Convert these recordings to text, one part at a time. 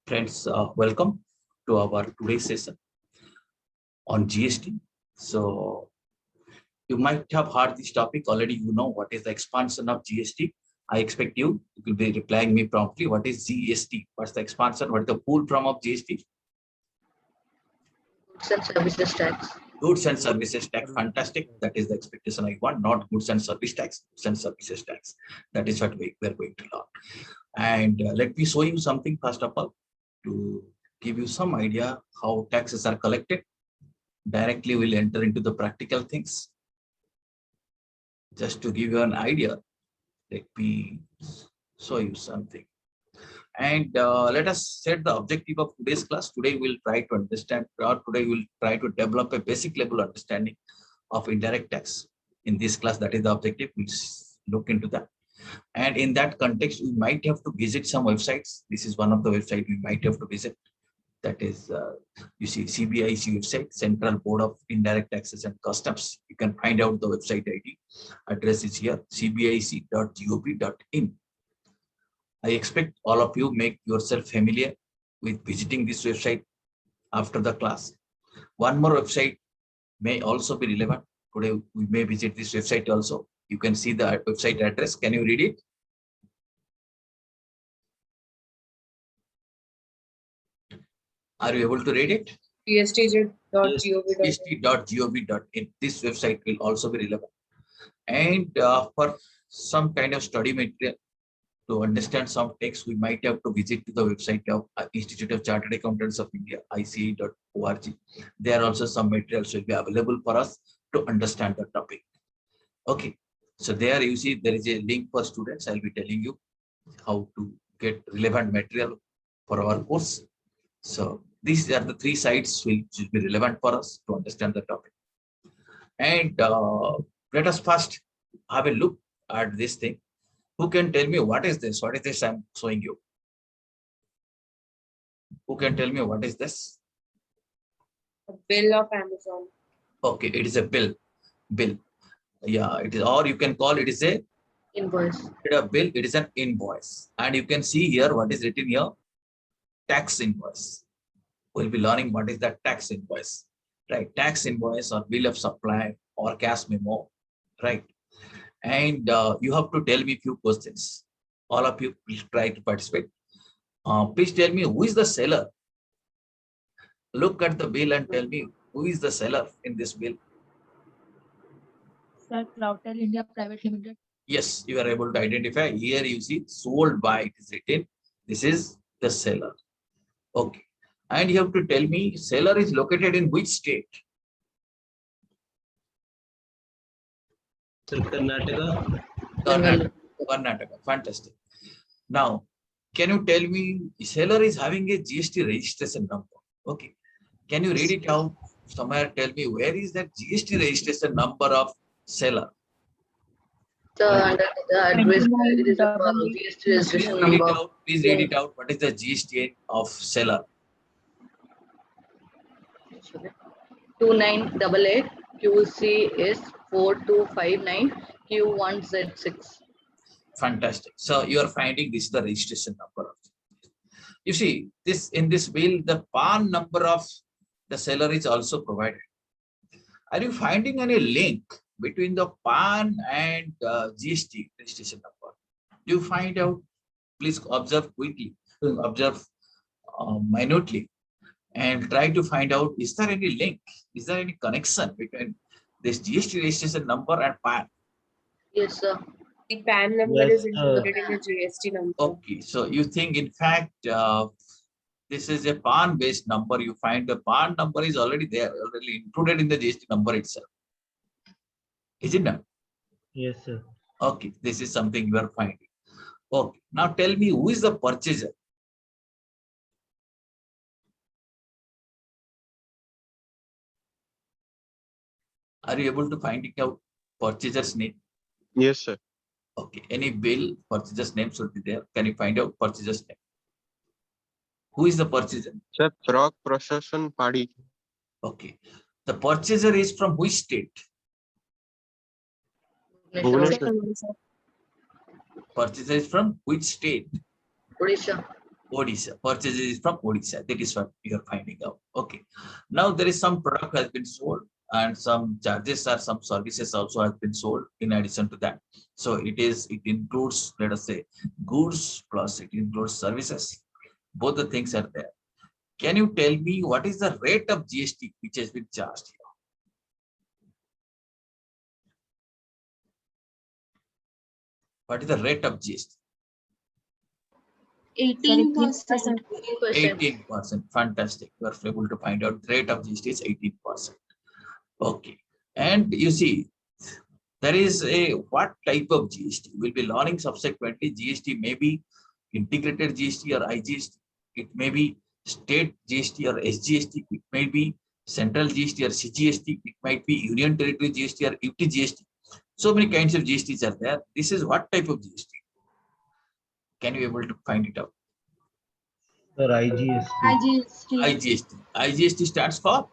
Friends, welcome to our today's session on GST. So you might have heard this topic already. You know what is the expansion of GST. I expect you will be replying me promptly. What is GST? What's the expansion? What is the full form of GST? Goods and services tax. Goods and services tax. Fantastic. That is the expectation I want. Not goods and service tax. Goods and services tax. That is what we are going to learn. And let me show you something first of all to give you some idea how taxes are collected. Directly we'll enter into the practical things. Just to give you an idea, let me show you something. And let us set the objective of today's class. Today we'll try to understand, or today we'll try to develop a basic level understanding of indirect tax. In this class, that is the objective. We'll look into that. And in that context, we might have to visit some websites. This is one of the websites we might have to visit. That is, you see, CBIC website, Central Board of Indirect Taxes and Customs. You can find out the website ID. Address is here, cbic.gov.in. I expect all of you make yourself familiar with visiting this website after the class. One more website may also be relevant. Today, we may visit this website also. You can see the website address. Can you read it? Are you able to read it? gst.gov.in. This website will also be relevant. And for some kind of study material, to understand some text, we might have to visit to the website of Institute of Chartered Accountants of India, ICA.org. There are also some materials will be available for us to understand the topic. Okay, so there you see there is a link for students. I'll be telling you how to get relevant material for our course. So these are the three sites which will be relevant for us to understand the topic. And let us first have a look at this thing. Who can tell me what is this? What is this I'm showing you? Who can tell me what is this? A bill of Amazon. Okay, it is a bill. Bill. Yeah, it is, or you can call it is a Invoice. a bill, it is an invoice. And you can see here what is written here, tax invoice. We'll be learning what is that tax invoice, right? Tax invoice or bill of supply or cash memo, right? And you have to tell me a few questions. All of you, please try to participate. Please tell me who is the seller. Look at the bill and tell me who is the seller in this bill. Sir, Cloutel India Private Limited. Yes, you are able to identify. Here you see sold by, it is written. This is the seller. Okay. And you have to tell me seller is located in which state? Karnataka. Karnataka. Fantastic. Now, can you tell me seller is having a GST registration number? Okay. Can you read it out somewhere? Tell me where is that GST registration number of seller? Under the address, it is a GST registration number. Please read it out. What is the GST of seller? 2988 QCS 4259 Q1Z6. Fantastic. So you are finding this is the registration number. You see, this in this bill, the PAN number of the seller is also provided. Are you finding any link between the PAN and GST registration number? Do you find out? Please observe quickly, observe minutely, and try to find out, is there any link? Is there any connection between this GST registration number and PAN? Yes, sir. The PAN number Yes, is included in the GST number. Okay, so you think in fact this is a PAN based number. You find the PAN number is already there, already included in the GST number itself. Is it not? Yes, sir. Okay, this is something you are finding. Okay, now tell me who is the purchaser? Are you able to find it out? Purchaser's name? Yes, sir. Okay, any bill, purchaser's name should be there. Can you find out purchaser's name? Who is the purchaser? Sir, Prog Procession Party. Okay, the purchaser is from which state? Bhubaneswar. Purchaser is from which state? Odisha. Odisha. Purchases is from Odisha. That is what you are finding out. Okay. Now there is some product has been sold and some charges or some services also has been sold in addition to that. So it includes, let us say, goods plus it includes services. Both the things are there. Can you tell me what is the rate of GST which has been charged here? What is the rate of GST? 18%. 18%. 18%. Fantastic. You are able to find out the rate of GST is 18%. Okay. And you see, there is a what type of GST? We'll be learning subsequently. GST may be integrated GST or IGST. It may be state GST or SGST. It may be central GST or CGST. It might be union territory GST or UT GST. So many kinds of GSTs are there. This is what type of GST? Can you able to find it out? Sir, IGST. IGST. IGST stands for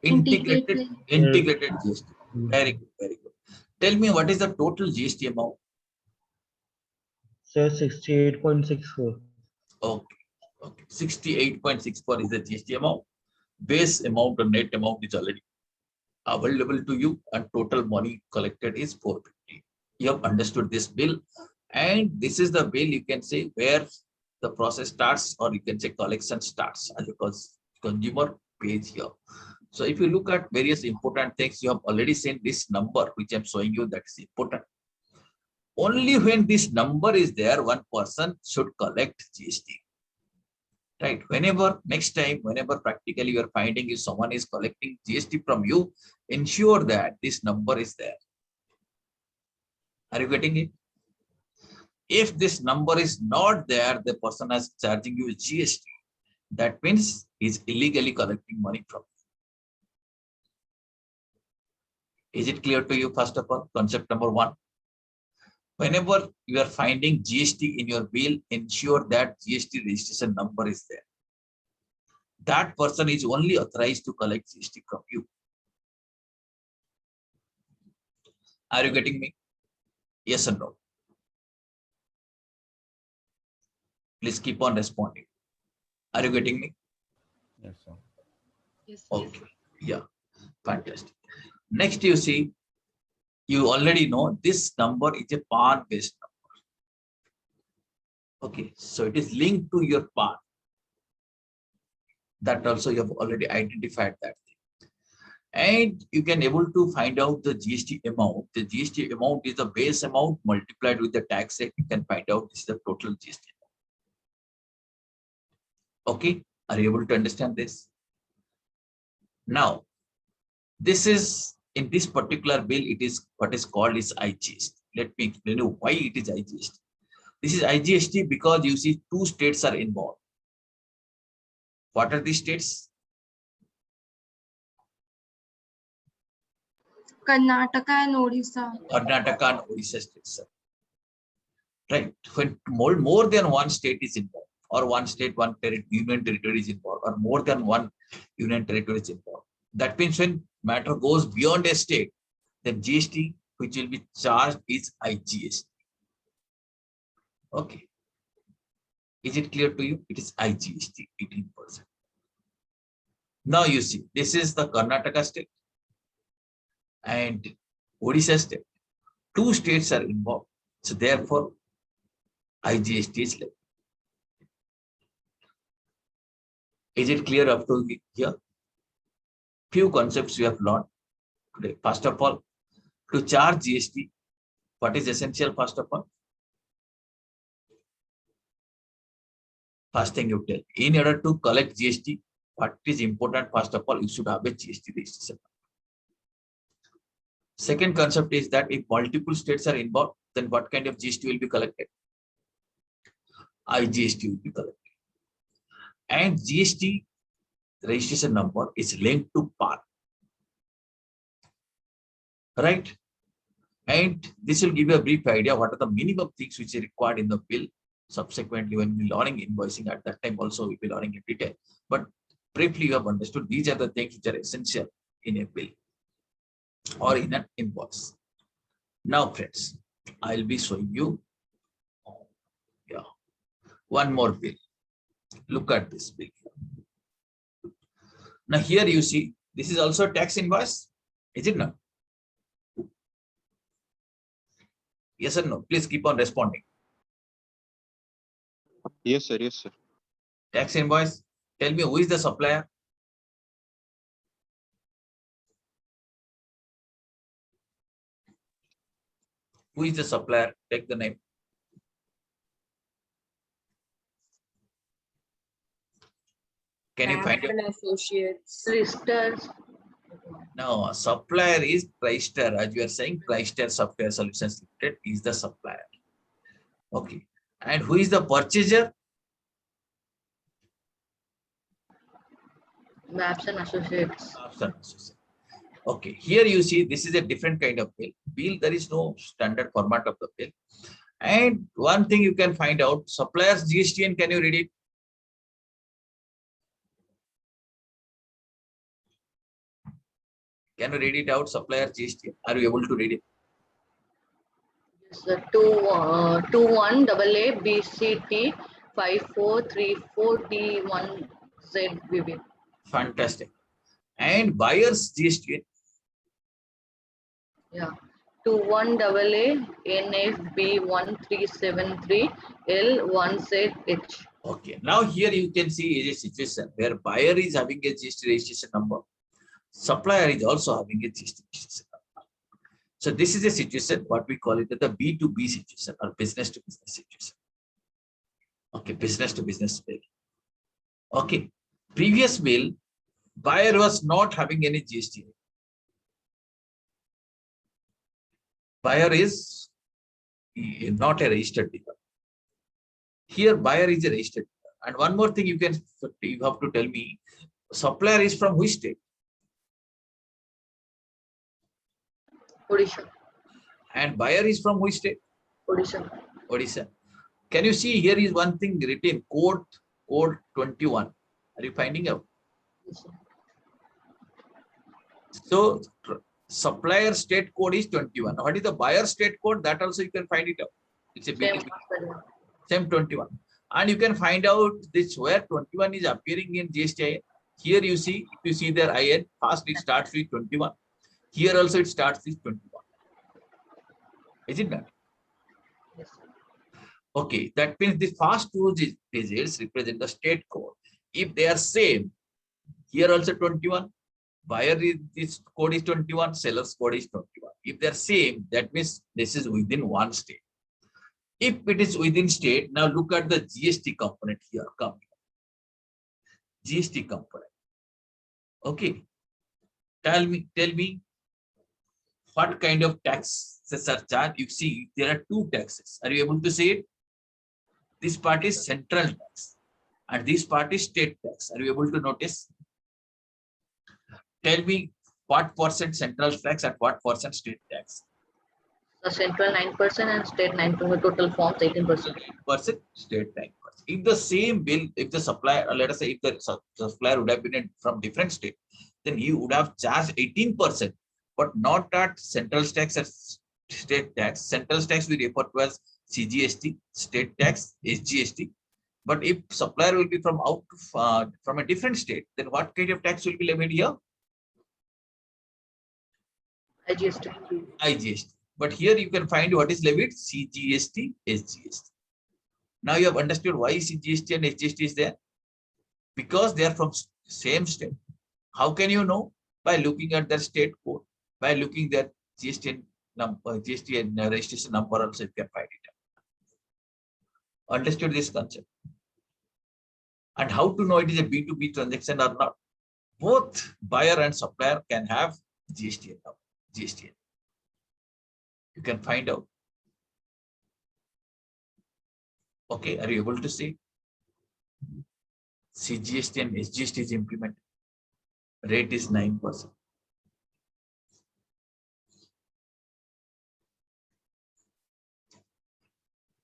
Integrated. integrated GST. Very good, very good. Tell me what is the total GST amount? Sir, 68.64. Okay, okay. 68.64 is the GST amount. Base amount or net amount is already available to you, and total money collected is 450. You have understood this bill, and this is the bill you can say where the process starts, or you can say collection starts, because consumer pays here. So if you look at various important things, you have already seen this number which I'm showing you, that is important. Only when this number is there, one person should collect GST. Right? Whenever next time, whenever practically you are finding if someone is collecting GST from you, ensure that this number is there. Are you getting it? If this number is not there, the person is charging you GST. That means he's illegally collecting money from you. Is it clear to you? First of all, concept number one. Whenever you are finding GST in your bill, ensure that GST registration number is there. That person is only authorized to collect GST from you. Are you getting me? Yes or no? Please keep on responding. Are you getting me? Yes, sir. Yes. Okay. Yeah. Fantastic. Next, you see, you already know this number is a PAN based number. Okay. So it is linked to your PAN. That also you have already identified that thing. And you can able to find out the GST amount. The GST amount is the base amount multiplied with the tax rate. You can find out this is the total GST amount. Okay. Are you able to understand this? Now, this is in this particular bill, it is what is called is IGST. Let me explain you why it is IGST. This is IGST because you see two states are involved. What are these states? Karnataka and Odisha. Karnataka and Odisha states. Right. When more than one state is involved, or one state, one union territory is involved, or more than one union territory is involved. That means when matter goes beyond a state, then GST which will be charged is IGST. Okay. Is it clear to you? It is IGST, 18%. Now you see, this is the Karnataka state and Odisha state. Two states are involved. So therefore, IGST is left. Is it clear up to here? Few concepts we have learned today. First of all, to charge GST, what is essential first of all? First thing you tell, in order to collect GST, what is important first of all, you should have a GST registration. Second concept is that if multiple states are involved, then what kind of GST will be collected? IGST will be collected. And GST registration number is linked to PAN. Right? And this will give you a brief idea what are the minimum things which are required in the bill. Subsequently, when we learning invoicing at that time also we'll be learning in detail. But briefly, you have understood these are the things which are essential in a bill or in an invoice. Now, friends, I'll be showing you. Yeah. One more bill. Look at this bill. Now here you see, this is also tax invoice, is it not? Yes or no? Please keep on responding. Yes, sir. Yes, sir. Tax invoice. Tell me who is the supplier? Who is the supplier? Take the name. Can you find it? Bampton Associates. Sisters. No, supplier is Tristar. As you are saying, Tristar Software Solutions Limited is the supplier. Okay. And who is the purchaser? Maps and Associates. Okay. Here you see this is a different kind of bill. Bill, there is no standard format of the bill. And one thing you can find out, suppliers GSTN, can you read it? Can you read it out, supplier GSTN? Are you able to read it? Yes, sir. 21AA BCT 5434D1ZBB. Fantastic. And buyers GSTN? Yeah. 21AA NFB1373L1ZH. Okay. Now here you can see is a situation where buyer is having a GST registration number. Supplier is also having a GST registration number. So this is a situation, what we call it the B2B situation or business to business situation. Okay, business to business bill. Okay. Previous bill, buyer was not having any GST. Buyer is not a registered dealer. Here, buyer is a registered dealer. And one more thing you have to tell me, supplier is from which state? Odisha. And buyer is from which state? Odisha. Odisha. Can you see here is one thing written, code 21. Are you finding out? Yes, sir. So supplier state code is 21. What is the buyer state code? That also you can find it out. It's a Same. B2B. Same 21. And you can find out this where 21 is appearing in GSTIN. Here you see, if you see their IN, first it starts with 21. Here also it starts with 21. Is it not? Yes, sir. Okay, that means the first two digits represent the state code. If they are same, here also 21. Buyer is this code is 21, seller's code is 21. If they are same, that means this is within one state. If it is within state, now look at the GST component here. Come. GST component. Okay. Tell me what kind of taxes are charged. You see, there are two taxes. Are you able to see it? This part is central tax and this part is state tax. Are you able to notice? Tell me what percent central tax and what percent state tax? The central 9% and state 9%, total forms 18%. Percent, state 9%. If the same bill, if the supplier, let us say if the supplier would have been from different state, then he would have charged 18%, but not at central tax and state tax. Central tax we refer to as CGST, state tax, SGST. But if supplier will be from from a different state, then what kind of tax will be levied here? IGST. IGST. But here you can find what is levied, CGST, SGST. Now you have understood why CGST and SGST is there? Because they are from same state. How can you know? By looking at their state code, by looking at GST number, GST and registration number also you can find it out. Understood this concept? And how to know it is a B2B transaction or not? Both buyer and supplier can have GST number. GST. You can find out. Okay, are you able to see? CGST and SGST is implemented. Rate is 9%.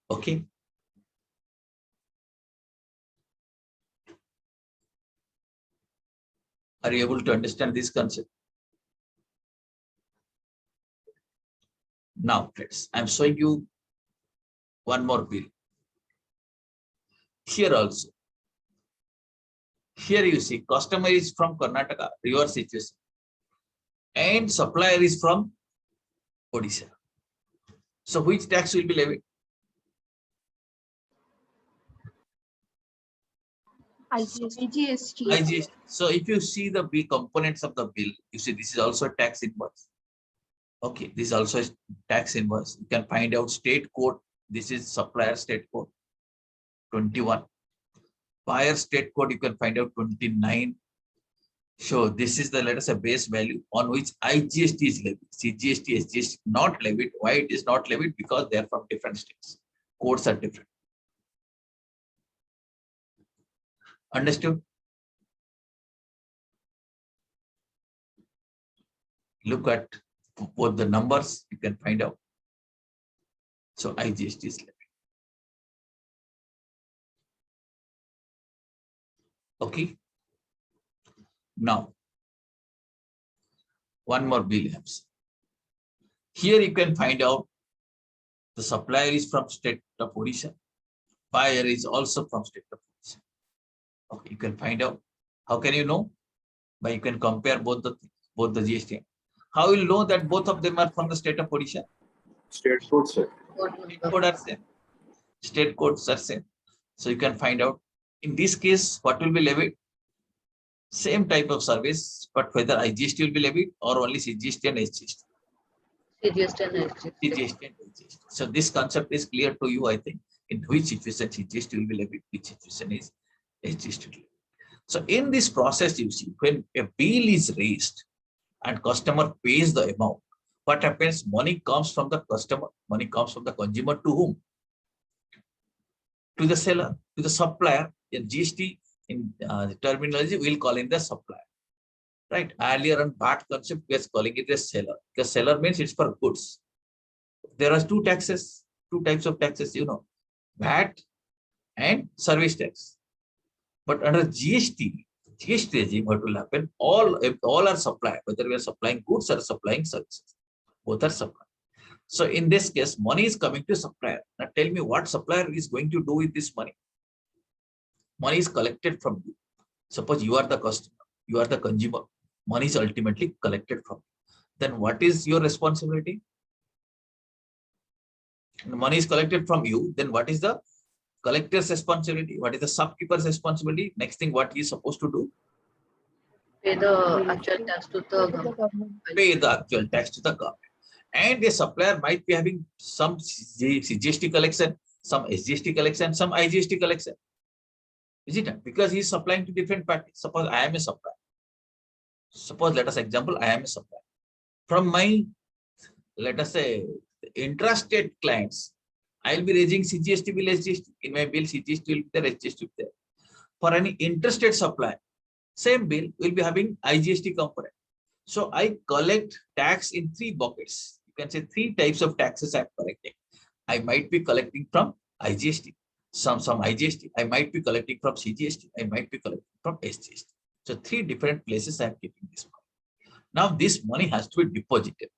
Okay. Are you able to understand this concept? Now, friends, I'm showing you one more bill. Here also. Here you see customer is from Karnataka, reverse situation, and supplier is from Odisha. So which tax will be levied? IGST. IGST. So if you see the bill components of the bill, you see this is also a tax invoice. Okay, this is also a tax invoice. You can find out state code. This is supplier state code 21. Buyer state code you can find out 29. So this is the, let us say, base value on which IGST is levied. CGST, SGST not levied. Why it is not levied? Because they are from different states. Codes are different. Understood? Look at both the numbers, you can find out. So IGST is levied. Okay. Now, one more bill helps. Here you can find out the supplier is from state of Odisha. Buyer is also from state of Odisha. Okay, you can find out. How can you know? But you can compare both the GST. How will you know that both of them are from the state of Odisha? State code, sir. State code are same. State codes are same. So you can find out. In this case, what will be levied? Same type of service, but whether IGST will be levied or only CGST and SGST. CGST and SGST. CGST and SGST. So this concept is clear to you, I think, in which situation CGST will be levied, which situation is SGST. So in this process, you see, when a bill is raised and customer pays the amount, what happens? Money comes from the customer, money comes from the consumer to whom? To the seller, to the supplier. In GST, in the terminology, we'll call in the supplier. Right? Earlier on VAT concept, we are calling it a seller. Because seller means it's for goods. There are two taxes, two types of taxes, you know, VAT and service tax. But under GST regime, what will happen? All are supplied, whether we are supplying goods or supplying services. Both are supplied. So in this case, money is coming to supplier. Now tell me what supplier is going to do with this money. Money is collected from you. Suppose you are the customer, you are the consumer. Money is ultimately collected from you. Then what is your responsibility? Money is collected from you. Then what is the collector's responsibility? What is the shopkeeper's responsibility? Next thing, what he is supposed to do? Pay the actual tax to the government. Pay the actual tax to the government. And a supplier might be having some CGST collection, some SGST collection, some IGST collection. Is it not? Because he is supplying to different parties. Suppose I am a supplier. Suppose, let us example, I am a supplier. From my, let us say, intrastate clients, I will be raising CGST bill, SGST. In my bill, CGST will be there, SGST will be there. For any interstate supplier, same bill will be having IGST component. So I collect tax in three buckets. You can say three types of taxes I am collecting. I might be collecting from IGST, some IGST. I might be collecting from CGST. I might be collecting from SGST. So three different places I am keeping this money. Now this money has to be deposited.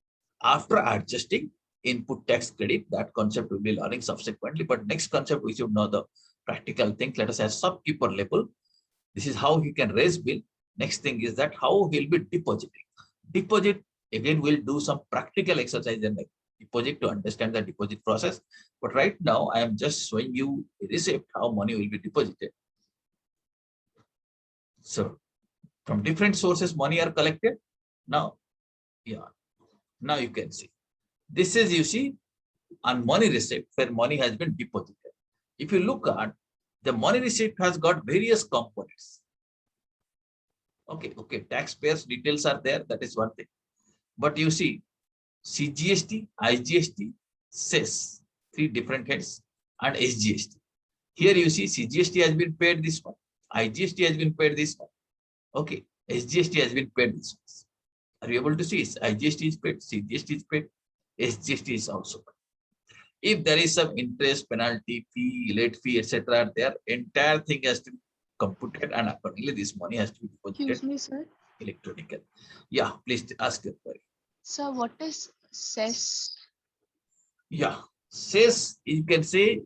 After adjusting input tax credit, that concept will be learning subsequently. But next concept, we should know the practical thing. Let us have shopkeeper level. This is how he can raise bill. Next thing is that how he'll be depositing. Deposit, again, we'll do some practical exercise and deposit to understand the deposit process. But right now, I am just showing you a receipt, how money will be deposited. So from different sources, money are collected. Now, yeah, now you can see. This is, you see, on money receipt where money has been deposited. If you look at the money receipt has got various components. Okay, taxpayers details are there. That is one thing. But you see, CGST, IGST, cess, three different heads, and SGST. Here you see CGST has been paid this one, IGST has been paid this one. Okay, SGST has been paid this one. Are you able to see? IGST is paid, CGST is paid, SGST is also paid. If there is some interest, penalty, fee, late fee, etc., their entire thing has to be computed, and accordingly this money has to be deposited. Excuse me, sir. Electronically. Yeah, please ask your query. Sir, what is cess? Yeah, cess, you can say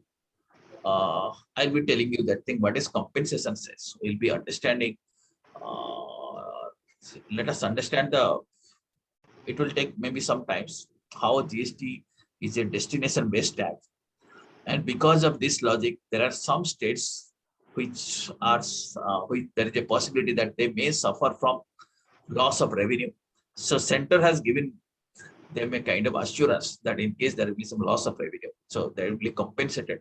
I'll be telling you that thing. What is compensation cess? We'll be understanding. Let us understand the. It will take maybe some times how GST is a destination-based tax, and because of this logic, there are some states which are which there is a possibility that they may suffer from loss of revenue. So center has given them a kind of assurance that in case there will be some loss of revenue, so they will be compensated.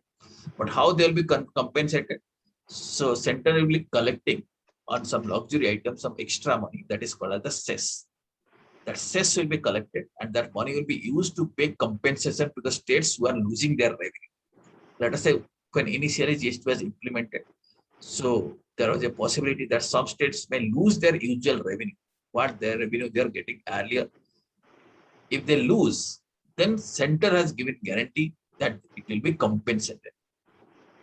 But how they will be compensated? So center will be collecting on some luxury items some extra money that is called as the cess. That cess will be collected and that money will be used to pay compensation to the states who are losing their revenue. Let us say when initially GST was implemented, so there was a possibility that some states may lose their usual revenue, what their revenue they are getting earlier. If they lose, then center has given guarantee that it will be compensated.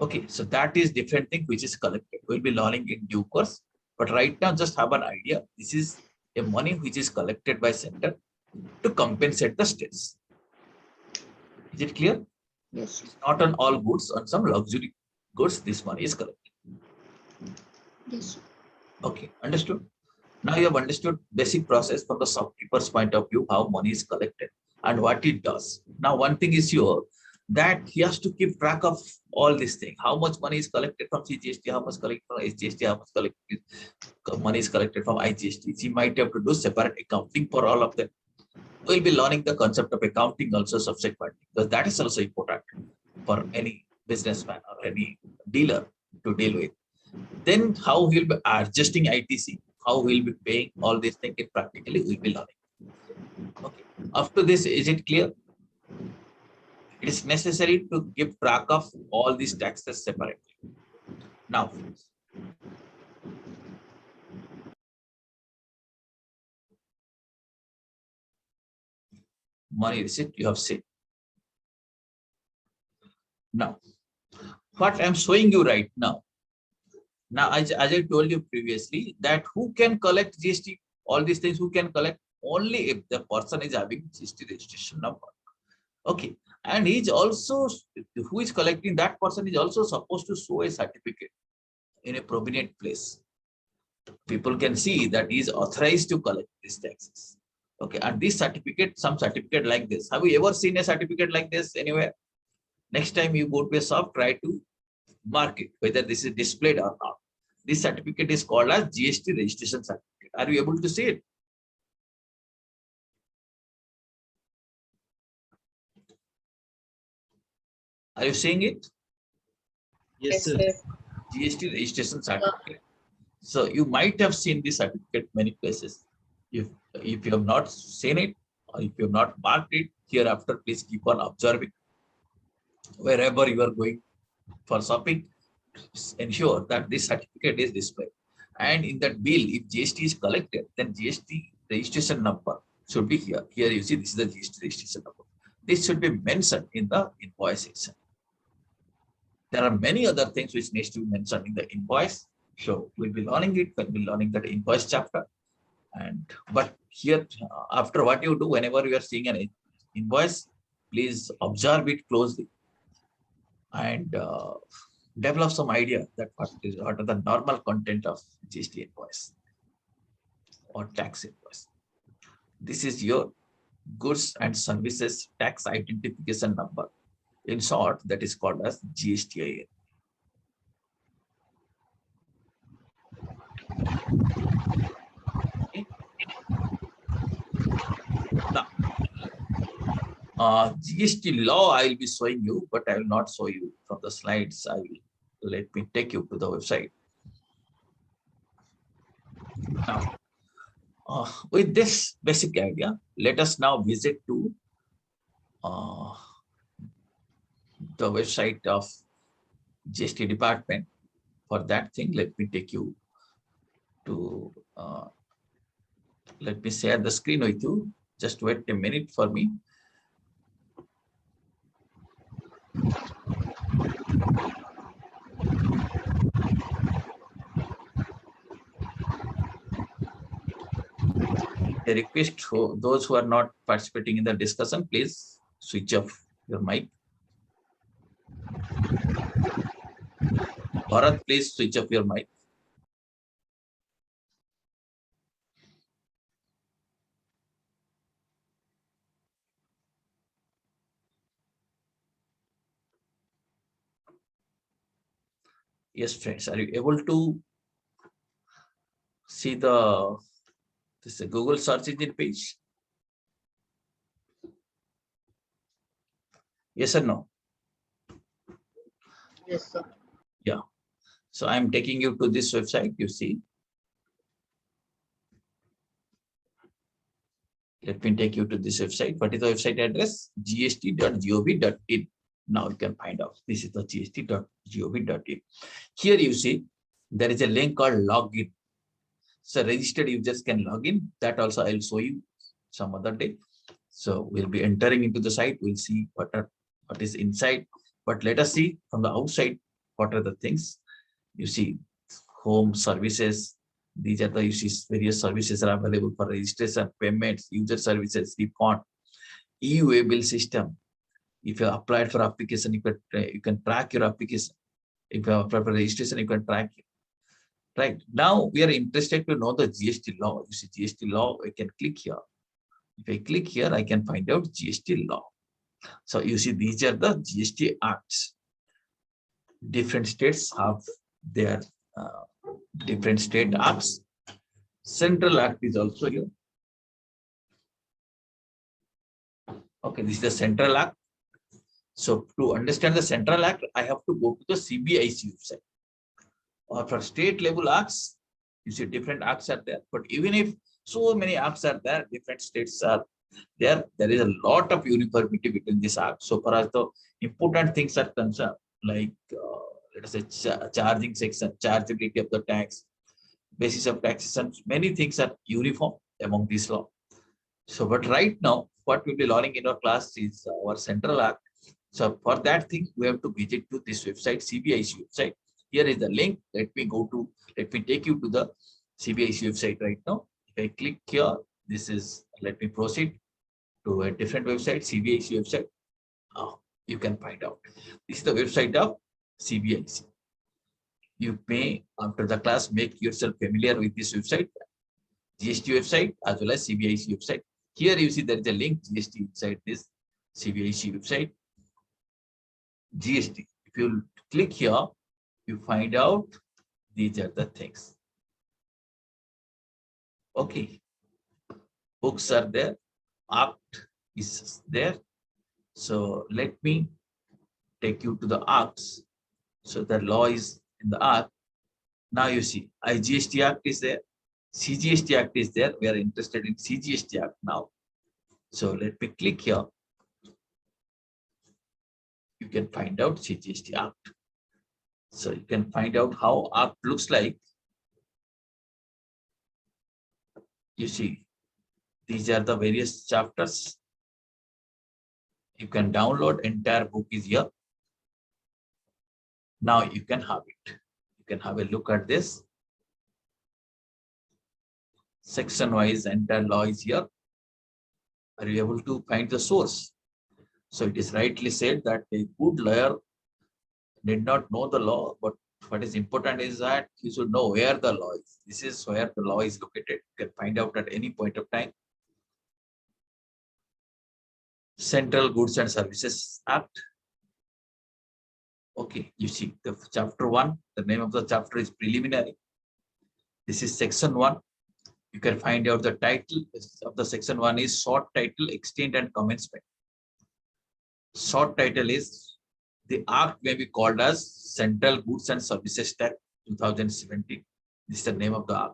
Okay, so that is different thing which is collected. We'll be learning in due course, but right now just have an idea. This is a money which is collected by center to compensate the states. Is it clear? Yes. It's not on all goods, on some luxury goods, this money is collected. Yes. Okay, understood. Now you have understood basic process from the shopkeeper's point of view, how money is collected and what it does. Now, one thing is sure that he has to keep track of all these things. How much money is collected from CGST, how much collected from SGST, how much money is collected from IGST. He might have to do separate accounting for all of them. We'll be learning the concept of accounting also subsequently, because that is also important for any businessman or any dealer to deal with. Then how he'll be adjusting ITC, how we'll be paying all these things practically, we'll be learning. Okay. After this, is it clear? It is necessary to keep track of all these taxes separately. Now, money receipt you have seen. Now, what I'm showing you right now. Now, as I told you previously, that who can collect GST, all these things, who can collect? Only if the person is having GST registration number. Okay. And he's also, who is collecting, that person is also supposed to show a certificate in a prominent place. People can see that he is authorized to collect these taxes. Okay. And this certificate, some certificate like this. Have you ever seen a certificate like this anywhere? Next time you go to a shop, try to mark it, whether this is displayed or not. This certificate is called as GST registration certificate. Are you able to see it? Are you seeing it? Yes, sir. GST registration certificate. So you might have seen this certificate many places. If you have not seen it or if you have not marked it, hereafter please keep on observing. Wherever you are going for shopping, ensure that this certificate is displayed. And in that bill, if GST is collected, then GST registration number should be here. Here you see this is the GST registration number. This should be mentioned in the invoice itself. There are many other things which needs to be mentioned in the invoice. So we'll be learning it when we're learning that invoice chapter. And but here, after what you do, whenever you are seeing an invoice, please observe it closely and develop some idea that what are the normal content of GST invoice or tax invoice. This is your goods and services tax identification number. In short, that is called as GSTIN. Okay. Now, GST law I will be showing you, but I will not show you from the slides. I will let me take you to the website. Now, with this basic idea, let us now visit to the website of GST department. For that thing, let me take you to, let me share the screen with you. Just wait a minute for me. A request for those who are not participating in the discussion, please switch off your mic. Bharat, please switch off your mic. Yes, friends, are you able to see this Google search engine page? Yes or no? Yes, sir. Yeah. So I'm taking you to this website. You see. Let me take you to this website. What is the website address? gst.gov.in. Now you can find out. This is the gst.gov.in. Here you see there is a link called login. So registered users can log in. That also I'll show you some other day. So we'll be entering into the site. We'll see what is inside. But let us see from the outside what are the things. You see home services. These are the various services are available for registration, payments, user services, refund, e-way bill system. If you applied for application, you can track your application. If you apply for registration, you can track it. Right now, we are interested to know the GST law. You see GST law. I can click here. If I click here, I can find out GST law. So you see these are the GST acts. Different states have their different state acts. Central Act is also here. Okay, this is the Central Act. So to understand the Central Act, I have to go to the CBIC website. Or for state level acts, you see different acts are there. But even if so many acts are there, different states are there, there is a lot of uniformity between these acts. So for us, the important things are concerned, like let us say charging section, chargeability of the tax, basis of taxation, many things are uniform among these law. So, but right now, what we'll be learning in our class is our Central Act. So for that thing, we have to visit to this website, CBIC website. Here is the link. Let me take you to the CBIC website right now. If I click here, let me proceed to a different website, CBIC website. You can find out. This is the website of CBIC. You may, after the class, make yourself familiar with this website, GST website, as well as CBIC website. Here you see there is a link, GST inside this CBIC website. GST. If you click here, you find out these are the things. Okay. Books are there. Act is there. So let me take you to the acts. So the law is in the act. Now you see IGST Act is there. CGST Act is there. We are interested in CGST Act now. So let me click here. You can find out CGST Act. So you can find out how Act looks like. You see, these are the various chapters. You can download, entire book is here. Now you can have it. You can have a look at this. Section wise, entire law is here. Are you able to find the source? So it is rightly said that a good lawyer did not know the law, but what is important is that you should know where the law is. This is where the law is located. You can find out at any point of time. Central Goods and Services Act. Okay, you see the chapter 1, the name of the chapter is preliminary. This is section 1. You can find out the title of the section 1 is short title, extent and commencement. Short title is the act may be called as Central Goods and Services Act 2017. This is the name of the act.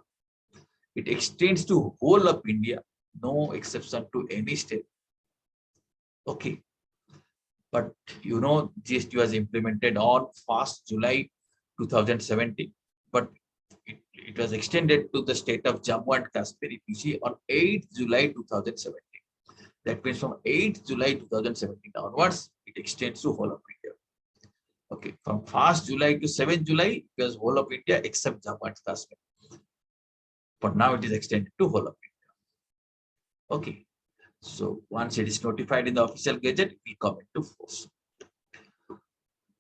It extends to whole of India, no exception to any state. Okay. But you know, GST was implemented on 1st July 2017, but it was extended to the state of Jammu and Kashmir, you see, on 8th July 2017. That means from 8th July 2017 onwards, it extends to whole of India. Okay, from 1st July to 7th July, it was whole of India except Jammu and Kashmir. But now it is extended to whole of India. Okay. So once it is notified in the official gazette, it will come into force.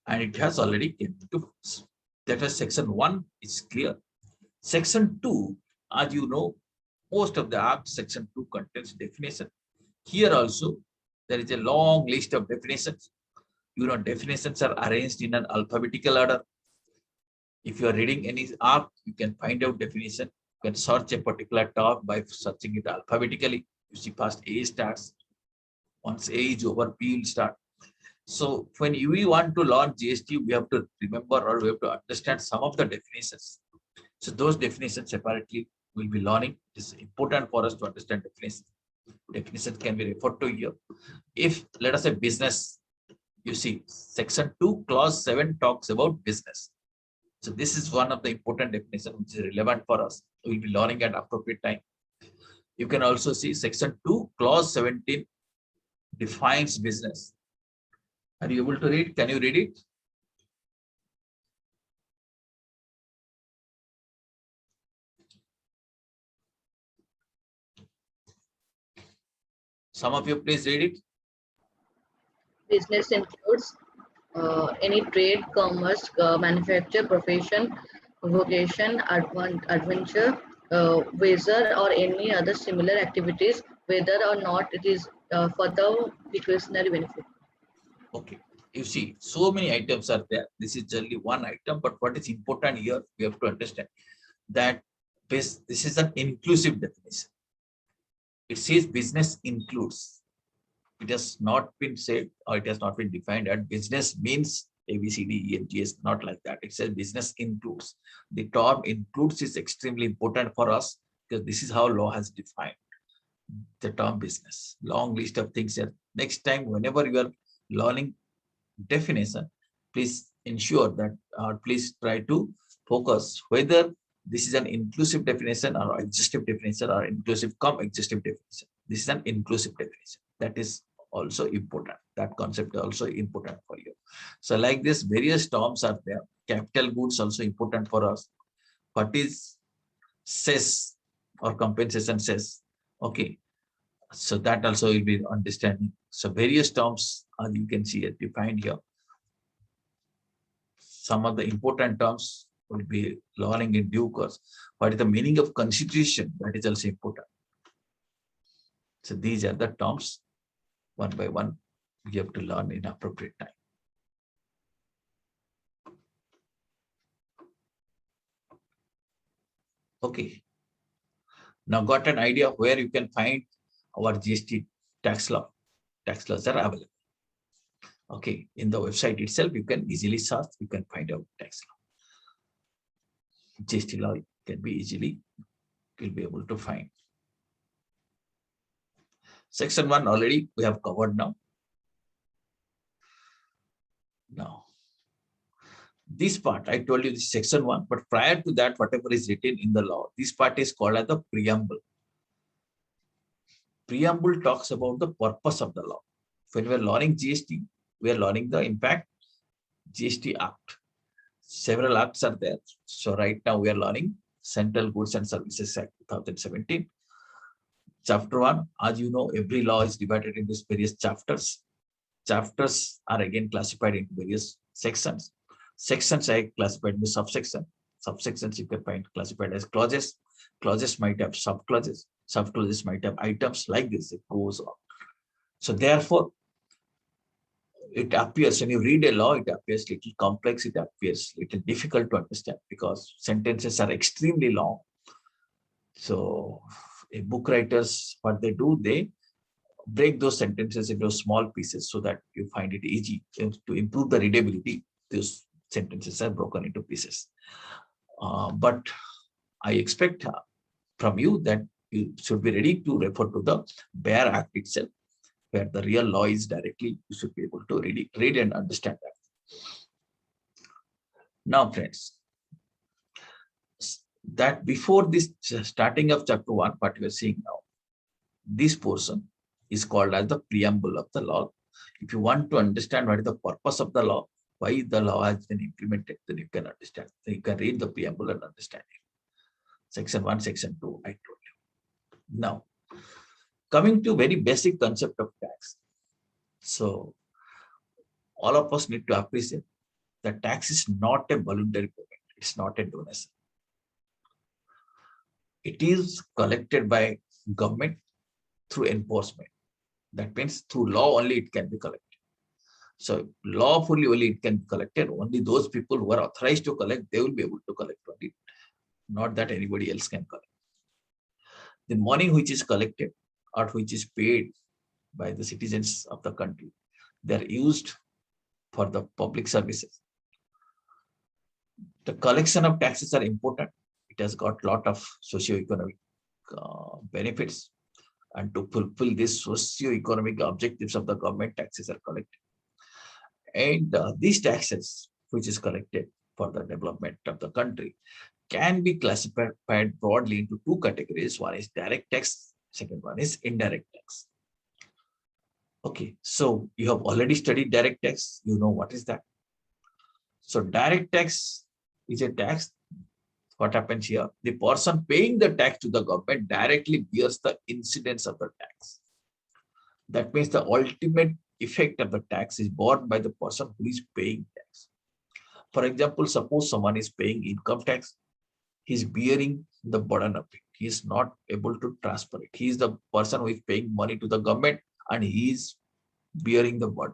And it has already came into force. That is section 1 is clear. Section 2, as you know, most of the Act section 2 contains definition. Here also, there is a long list of definitions. You know, definitions are arranged in an alphabetical order. If you are reading any Act, you can find out definition. You can search a particular term by searching it alphabetically. You see, first A starts. Once A is over, B will start. So when we want to learn GST, we have to remember or we have to understand some of the definitions. So those definitions separately we'll be learning. It's important for us to understand definitions. Definitions can be referred to here. If let us say business, you see section 2 clause 7 talks about business. So this is one of the important definitions which is relevant for us. We'll be learning at appropriate time. You can also see section 2 clause 17 defines business. Are you able to read? Can you read it? Some of you please read it. Business includes any trade, commerce, manufacture, profession, vocation, adventure, wager, or any other similar activities, whether or not it is for the pecuniary benefit. Okay. You see, so many items are there. This is only one item, but what is important here, we have to understand that this is an inclusive definition. It says business includes. It has not been said or it has not been defined that business means A, B, C, D, E, F, G, S, not like that. It says business includes. The term includes is extremely important for us because this is how law has defined the term business. Long list of things here. Next time, whenever you are learning definition, please ensure that please try to focus whether this is an inclusive definition or exhaustive definition or inclusive cum exhaustive definition. This is an inclusive definition. That is also important. That concept is also important for you. So like this, various terms are there. Capital goods also important for us. What is cess or compensation cess? Okay. So that also will be understanding. So various terms, as you can see, defined here. Some of the important terms will be learning in due course. What is the meaning of constitution? That is also important. So these are the terms. One by one, we have to learn in appropriate time. Okay. Now got an idea of where you can find our GST tax law. Tax laws are available. Okay, in the website itself, you can easily search, you can find out tax law. GST law can be easily, you'll be able to find. Section 1 already we have covered now. Now, this part, I told you this is section 1, but prior to that, whatever is written in the law, this part is called as the preamble. Preamble talks about the purpose of the law. When we are learning GST, we are learning the impact GST Act. Several acts are there. So right now we are learning Central Goods and Services Act 2017. Chapter 1, as you know, every law is divided into various chapters. Chapters are again classified into various sections. Sections are classified into subsections. Subsections you can find classified as clauses. Clauses might have subclauses. Subclauses might have items like this. It goes on. So therefore, it appears when you read a law, it appears little complex. It appears little difficult to understand because sentences are extremely long. So, book writers, what they do, they break those sentences into small pieces so that you find it easy to improve the readability. Those sentences are broken into pieces. But I expect from you that you should be ready to refer to the bare act itself, where the real law is directly, you should be able to read and understand that. Now, friends, that before this starting of chapter 1, what we are seeing now, this portion is called as the preamble of the law. If you want to understand what is the purpose of the law, why the law has been implemented, then you can understand. Then you can read the preamble and understand it. Section 1, section 2, I told you. Now, coming to very basic concept of tax. So, all of us need to appreciate that tax is not a voluntary payment. It's not a donation. It is collected by government through enforcement. That means through law only it can be collected. So lawfully only it can be collected. Only those people who are authorized to collect, they will be able to collect only. Not that anybody else can collect. The money which is collected or which is paid by the citizens of the country, they are used for the public services. The collection of taxes are important. It has got a lot of socio-economic benefits. And to fulfill these socio-economic objectives of the government, taxes are collected. And these taxes, which is collected for the development of the country, can be classified broadly into two categories. One is direct tax, second one is indirect tax. Okay, so you have already studied direct tax. You know what is that. So direct tax is a tax. What happens here? The person paying the tax to the government directly bears the incidence of the tax. That means the ultimate effect of the tax is borne by the person who is paying tax. For example, suppose someone is paying income tax. He is bearing the burden of it. He is not able to transfer it. He is the person who is paying money to the government and he is bearing the burden.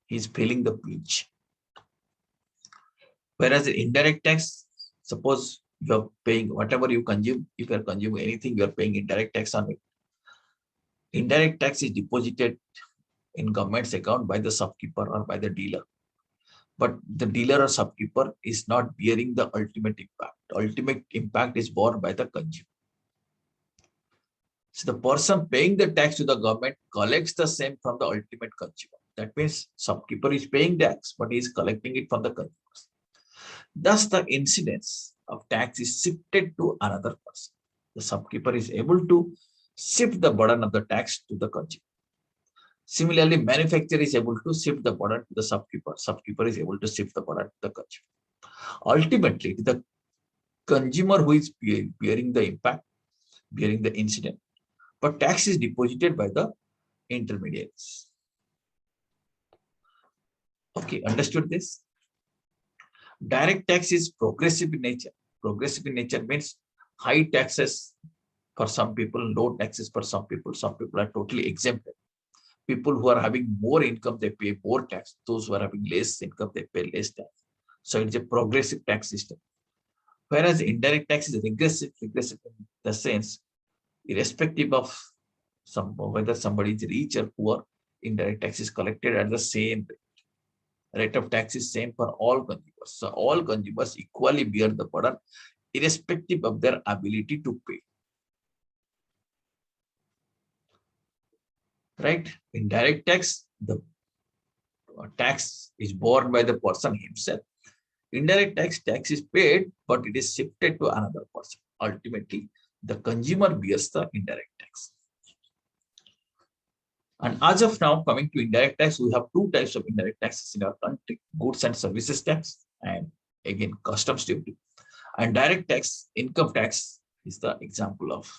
He is feeling the pinch. Whereas the indirect tax, suppose you are paying whatever you consume, if you are consuming anything, you are paying indirect tax on it. Indirect tax is deposited in government's account by the shopkeeper or by the dealer. But the dealer or shopkeeper is not bearing the ultimate impact. The ultimate impact is borne by the consumer. So the person paying the tax to the government collects the same from the ultimate consumer. That means shopkeeper is paying tax, but he is collecting it from the consumers. Thus, the incidence of tax is shifted to another person. The shopkeeper is able to shift the burden of the tax to the consumer. Similarly, manufacturer is able to shift the burden to the shopkeeper. Shopkeeper is able to shift the burden to the consumer. Ultimately, the consumer who is bearing the impact, bearing the incident, but tax is deposited by the intermediaries. Okay, understood this? Direct tax is progressive in nature. Progressive in nature means high taxes for some people, low taxes for some people. Some people are totally exempted. People who are having more income, they pay more tax. Those who are having less income, they pay less tax. So it's a progressive tax system. Whereas indirect tax is regressive in the sense, irrespective of whether somebody is rich or poor, indirect tax is collected at the same rate. Rate of tax is same for all consumers. So all consumers equally bear the burden, irrespective of their ability to pay. Right? In direct tax, the tax is borne by the person himself. Indirect tax is paid, but it is shifted to another person. Ultimately, the consumer bears the indirect tax. And as of now, coming to indirect tax, we have two types of indirect taxes in our country: goods and services tax, and again, customs duty. And direct tax, income tax, is the example of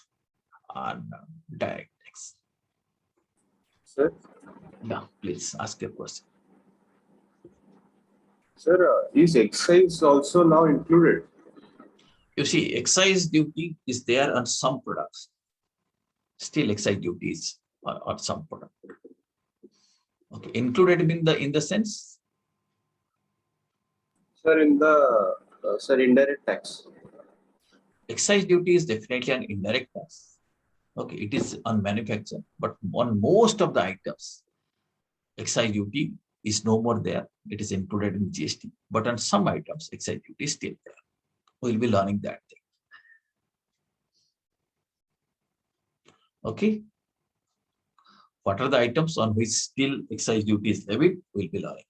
direct tax. Sir, Now, please ask your question. sir, is excise also now included? You see, excise duty is there on some products. Still, excise duty is on some product. Okay, included in the sense. Sir, in the indirect tax. Excise duty is definitely an indirect tax. Okay, it is on manufacture, but on most of the items, excise duty is no more there. It is included in GST. But on some items, excise duty is still there. We'll be learning that thing. Okay. What are the items on which still excise duty is levied? We'll be learning.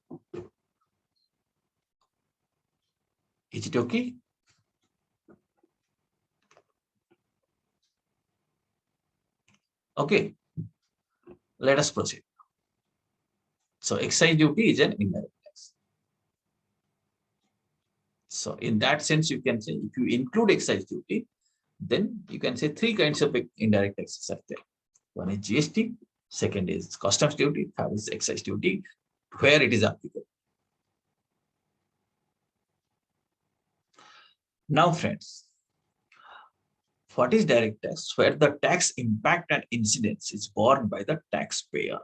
Is it okay? Okay. Let us proceed. So excise duty is an indirect tax. So in that sense, you can say if you include excise duty, then you can say three kinds of indirect taxes are there. One is GST, second is customs duty, third is excise duty, where it is applicable. Now, friends, what is direct tax? Where the tax impact and incidence is borne by the taxpayer.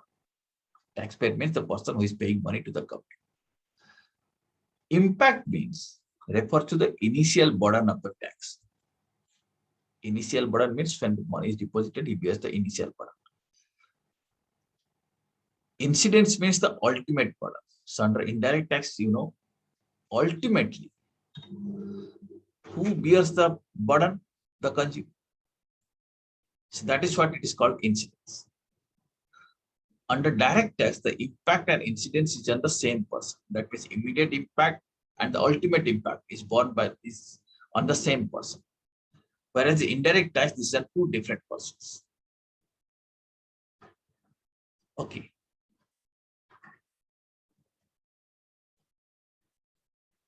Taxpayer means the person who is paying money to the government. Impact means refers to the initial burden of the tax. Initial burden means when the money is deposited, he bears the initial burden. Incidence means the ultimate burden. So under indirect tax, ultimately, who bears the burden? The consumer. So that is what it is called incidence. Under direct tax, the impact and incidence is on the same person. That means immediate impact and the ultimate impact is borne is on the same person. Whereas the indirect tax, these are two different persons. Okay.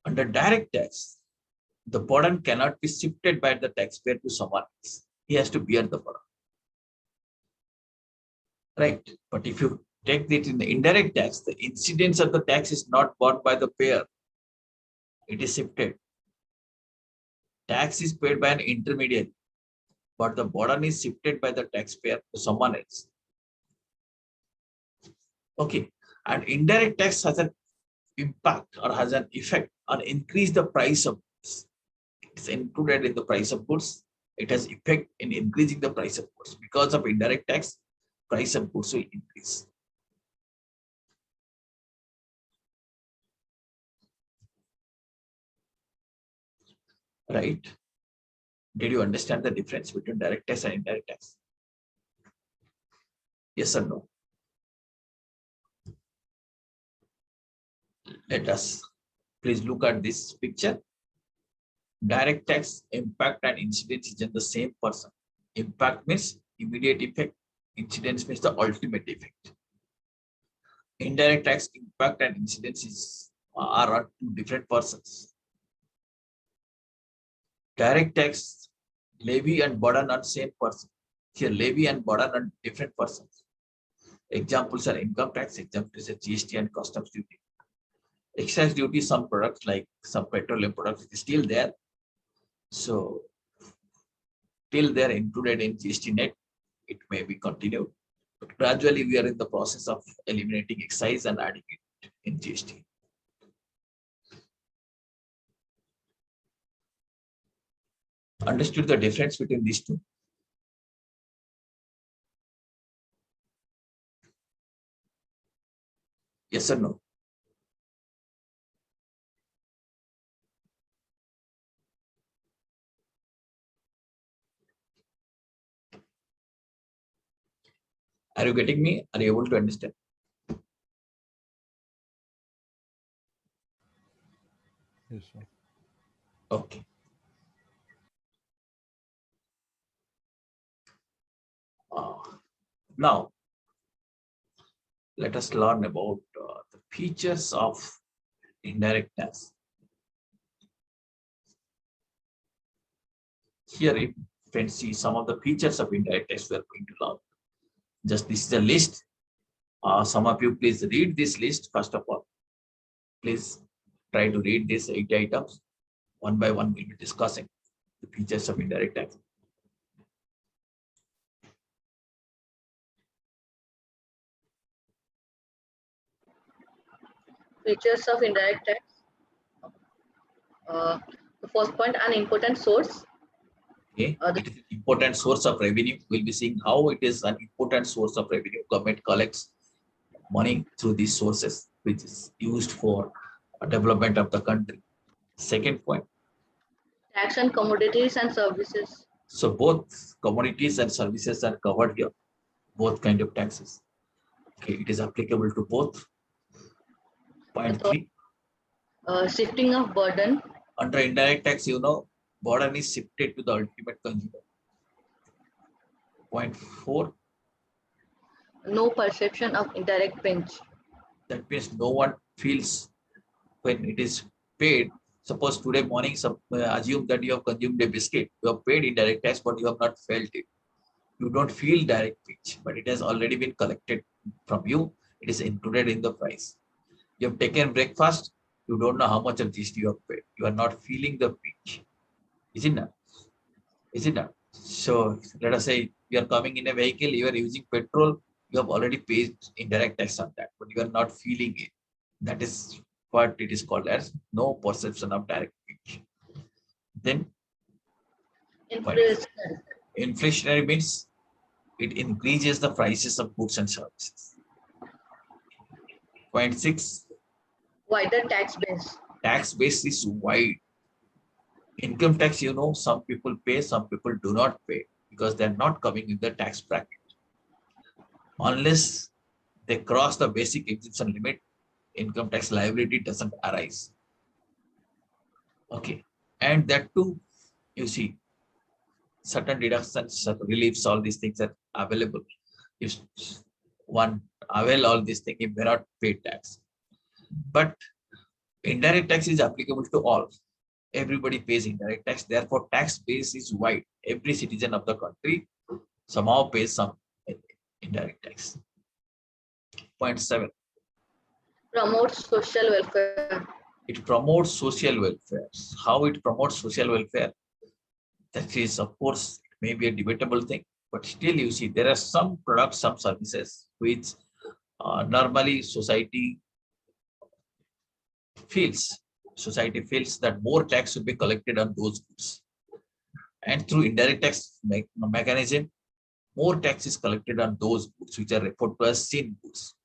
Under direct tax, the burden cannot be shifted by the taxpayer to someone else. He has to bear the burden. Right. But if you take it in the indirect tax, the incidence of the tax is not borne by the payer. It is shifted. Tax is paid by an intermediary, but the burden is shifted by the taxpayer to someone else. Okay. And indirect tax has an impact or has an effect on increase the price of goods. It's included in the price of goods. It has effect in increasing the price of goods. Because of indirect tax, price of goods will increase. Right? Did you understand the difference between direct tax and indirect tax? Yes or no? Let us please look at this picture. Direct tax impact and incidence is in the same person. Impact means immediate effect. Incidence means the ultimate effect. Indirect tax impact and incidence are on two different persons. Direct tax levy and burden on same person. Here levy and burden on different persons. Examples are income tax, examples are GST and customs duty. Excise duty, some products like some petroleum products is still there. So till they are included in GST net, it may be continued. But gradually we are in the process of eliminating excise and adding it in GST. Understood the difference between these two? Yes or no? Are you getting me? Are you able to understand? Yes, sir. Okay. Now, let us learn about the features of indirect tax. Here, you can see some of the features of indirect tax we are going to learn. Just this is a list. Some of you please read this list first of all. Please try to read these 8 items. One by one, we'll be discussing the features of indirect tax. Features of indirect tax. The first point, an important source. Okay, it is an important source of revenue. We'll be seeing how it is an important source of revenue. Government collects money through these sources, which is used for development of the country. Second point. Tax on commodities and services. So both commodities and services are covered here. Both kind of taxes. Okay, it is applicable to both. Point 3. Shifting of burden. Under indirect tax, burden is shifted to the ultimate consumer. Point 4. No perception of indirect pinch. That means no one feels when it is paid. Suppose today morning, assume that you have consumed a biscuit. You have paid indirect tax, but you have not felt it. You don't feel direct pinch, but it has already been collected from you. It is included in the price. You have taken breakfast. You don't know how much of GST you have paid. You are not feeling the pinch. Is it not? Is it not? So let us say you are coming in a vehicle, you are using petrol, you have already paid indirect tax on that, but you are not feeling it. That is what it is called as no perception of direct wage. Then Inflationary. inflationary means it increases the prices of goods and services. Point 6, Wider tax base. tax base is wide. Income tax, some people pay, some people do not pay because they're not coming in the tax bracket. Unless they cross the basic exemption limit, income tax liability doesn't arise. Okay. And that too, you see, certain deductions, certain reliefs, all these things are available. If one avail all these things, he may not pay tax. But indirect tax is applicable to all. Everybody pays indirect tax. Therefore, tax base is wide. Every citizen of the country somehow pays some indirect tax. Point 7. Promotes social welfare. It promotes social welfare. How it promotes social welfare? That is, of course, may be a debatable thing, but still you see there are some products, some services which normally society feels that more tax should be collected on those goods. And through indirect tax mechanism, more tax is collected on those goods which are referred to as sin goods.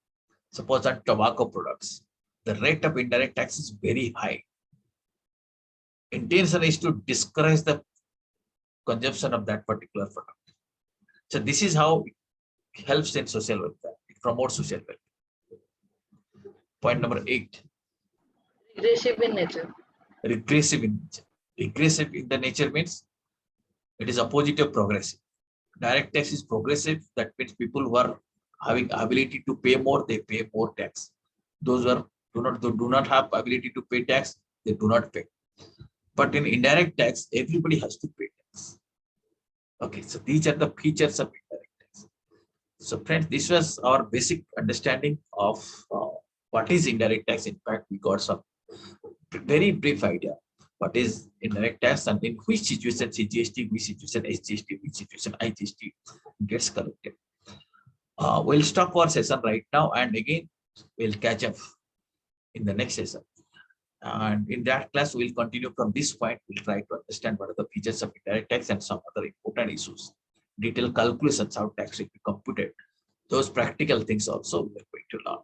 Suppose on tobacco products, the rate of indirect tax is very high. Intention is to discourage the consumption of that particular product. So this is how it helps in social welfare. It promotes social welfare. Point number 8. Regressive in nature. Regressive in nature. Regressive in the nature means it is opposite of progressive. Direct tax is progressive. That means people who are having ability to pay more, they pay more tax. Those who do not have ability to pay tax, they do not pay. But in indirect tax, everybody has to pay tax. Okay, so these are the features of indirect tax. So friends, this was our basic understanding of what is indirect tax. In fact, we got some very brief idea what is indirect tax and in which situation CGST, which situation SGST, which situation IGST gets collected. We'll stop our session right now, and again we'll catch up in the next session. And in that class, we'll continue from this point. We'll try to understand what are the features of indirect tax and some other important issues. Detailed calculations, how tax will be computed. Those practical things also we're going to learn.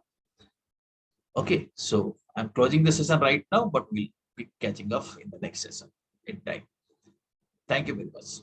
Okay, so I'm closing the session right now, but we'll be catching up in the next session in time. Thank you very much.